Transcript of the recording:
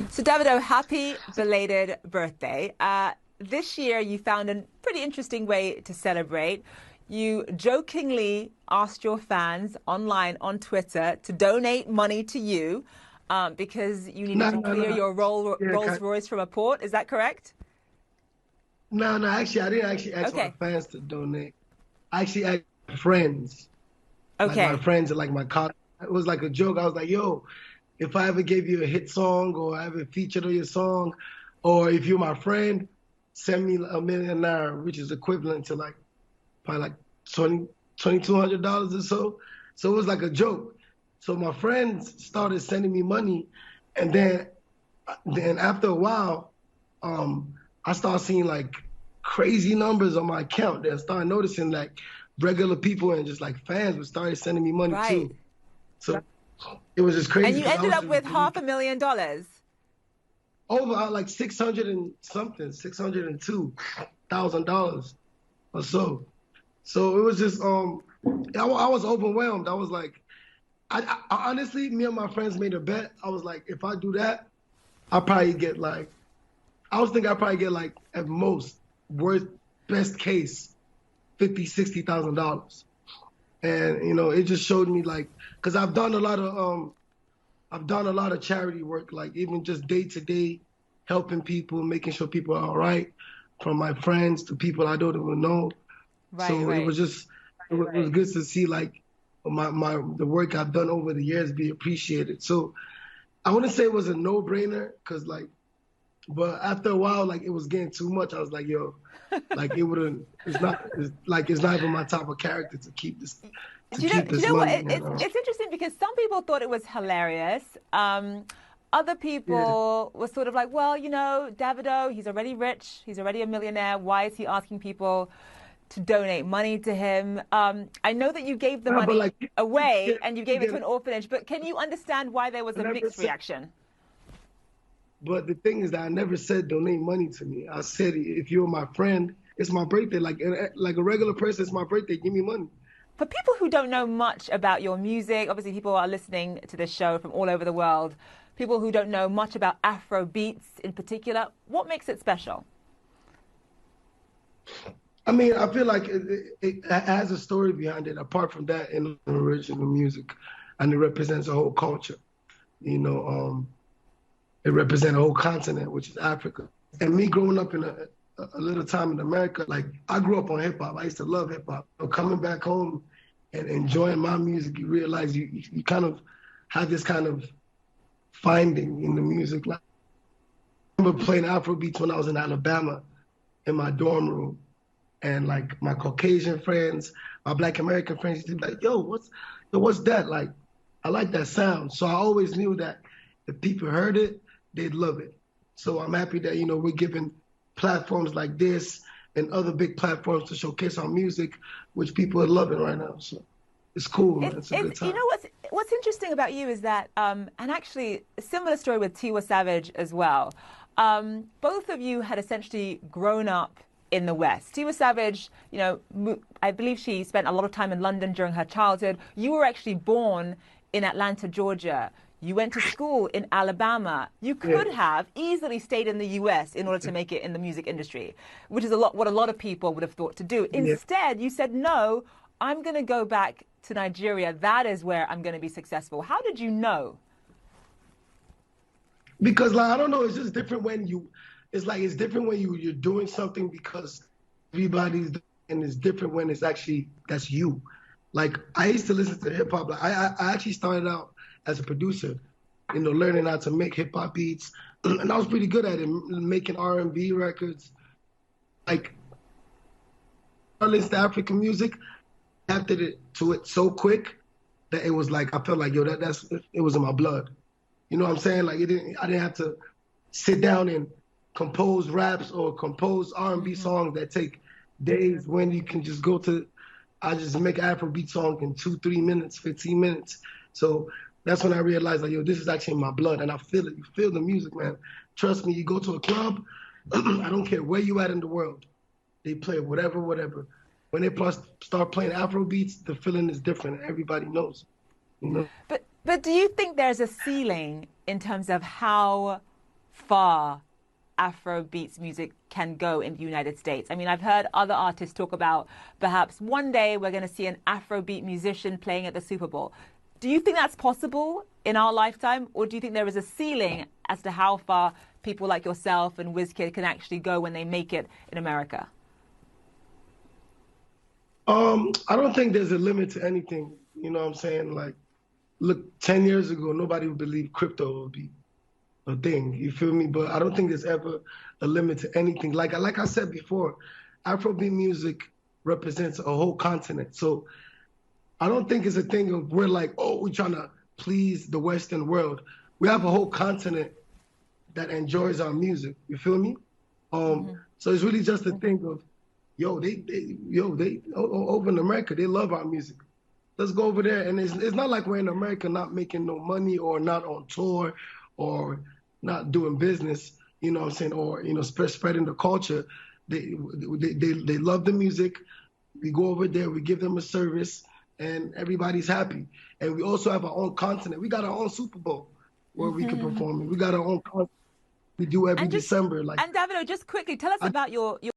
So, Davido, happy belated birthday. This year, you found a pretty interesting way to celebrate. You jokingly asked your fans online on Twitter to donate money to you because you needed No, to no, clear no. your Yeah, Rolls Royce from a port. Is that correct? no, no. Actually, I didn't actually ask my Okay. fans to donate. I actually asked my friends, like my Okay. friends and like my colleagues. It was like a joke. I was like, "Yo, if I ever gave you a hit song, or I ever featured on your song, or if you're my friend, send me $1 million, which is equivalent to like probably like 2,200 dollars or so." So it was like a joke. So my friends started sending me money, and then after a while, um, I started seeing like crazy numbers on my account. Then I started noticing like regular people and just like fans would start sending me money Right. too. So it was just And crazy you because I ended was up just with $500,000. over like 600 and something, $602,000 or so. So it was just I was overwhelmed. I was like, I honestly, me and my friends made a bet. I was like, if I do that, I'll probably get like I was thinking I'd probably get like at most worst best case 50, $60,000. And it just showed me like because I've done a lot of charity work, like even just day to day helping people, making sure people are all right, from my friends to people I don't even know. Right, So it right. was just it was good to see like my the work I've done over the years be appreciated. So I wouldn't say it was a no brainer because like, but after a while, like it was getting too much. I was like, yo, like it wouldn't. It's not even my type of character to keep Do you this know what? money. It's interesting because some people thought it was hilarious. Other Yeah. people were sort of like, well, Davido, he's already rich, he's already a millionaire. Why is he asking people to donate money to him? I know that you gave the But money like away and you people gave it get to an orphanage, but can you understand why there was I a never mixed said. reaction? But the thing is that I never said donate money to me. I said if you're my friend, it's my birthday. Like a regular person, it's my birthday. Give me money. For people who don't know much about your music, obviously people are listening to this show from all over the world. People who don't know much about Afro beats in particular, what makes it special? I mean, I feel like it has a story behind it. Apart from that, in original music, and it represents a whole culture. You know, it represents a whole continent, which is Africa. And me growing up in a little time in America, like I grew up on hip hop. I used to love hip hop. Coming back home and enjoying my music, you realize you kind of have this kind of finding in the music. Like I remember playing Afro beats when I was in Alabama in my dorm room, and like my Caucasian friends, my Black American friends used to be like, what's that?" Like, I like that sound. So I always knew that if people heard it, they'd love it. So I'm happy that, we're given platforms like this and other big platforms to showcase our music, which people are loving right now. So it's cool, man. It's a It's good you time. know what's interesting about you is that and actually a similar story with Tiwa Savage as well. Both of you had essentially grown up in the West. Tiwa Savage, I believe she spent a lot of time in London during her childhood. You were actually born in Atlanta, Georgia. You went to school in Alabama. You Yeah. could have easily stayed in the US in order to make it in the music industry, which is what a lot of people would have thought to do. Yeah. Instead, you said, no, I'm going to go back to Nigeria. That is where I'm going to be successful. How did you know? Because like I don't know, it's just different when it's different when you're doing something because everybody's doing it, and it's different when it's actually that's you. Like I used to listen to hip hop. Like I actually started out as a producer, learning how to make hip hop beats, and I was pretty good at it, making R&B records. Like I listened to African music, adapted it to it so quick that it was like I felt like yo that's it was in my blood. You know what I'm saying? Like I didn't have to sit down and compose raps or compose R&B Mm-hmm. songs that take days when you can just I just make an Afrobeat song in 2, 3 minutes, 15 minutes. So that's when I realized like, yo, this is actually in my blood and I feel it. You feel the music, man. Trust me, you go to a club, I don't care where you at in the world. They play whatever, whatever. When they plus start playing Afro beats, the feeling is different. Everybody knows, you know? But do you think there's a ceiling in terms of how far Afrobeats music can go in the United States. I mean, I've heard other artists talk about perhaps one day we're going to see an Afrobeat musician playing at the Super Bowl. Do you think that's possible in our lifetime, or do you think there is a ceiling as to how far people like yourself and Wizkid can actually go when they make it in America? I don't think there's a limit to anything. You know what I'm saying? Like, look, 10 years ago, nobody would believe crypto would be a thing. You feel me? But I don't think there's ever a limit to anything. Like I said before, Afrobeat music represents a whole continent. So I don't think it's a thing of we're like, oh, we're trying to please the Western world. We have a whole continent that enjoys our music. You feel me? So it's really just a thing of, over in America, they love our music. Let's go over there. And it's not like we're in America not making no money or not on tour or not doing business, you know what I'm saying, or, you know, spreading the culture. They love the music. We go over there, we give them a service, and everybody's happy. And we also have our own continent. We got our own Super Bowl where we can perform. We got our own continent. We do every December. And Davido, just quickly, tell us about your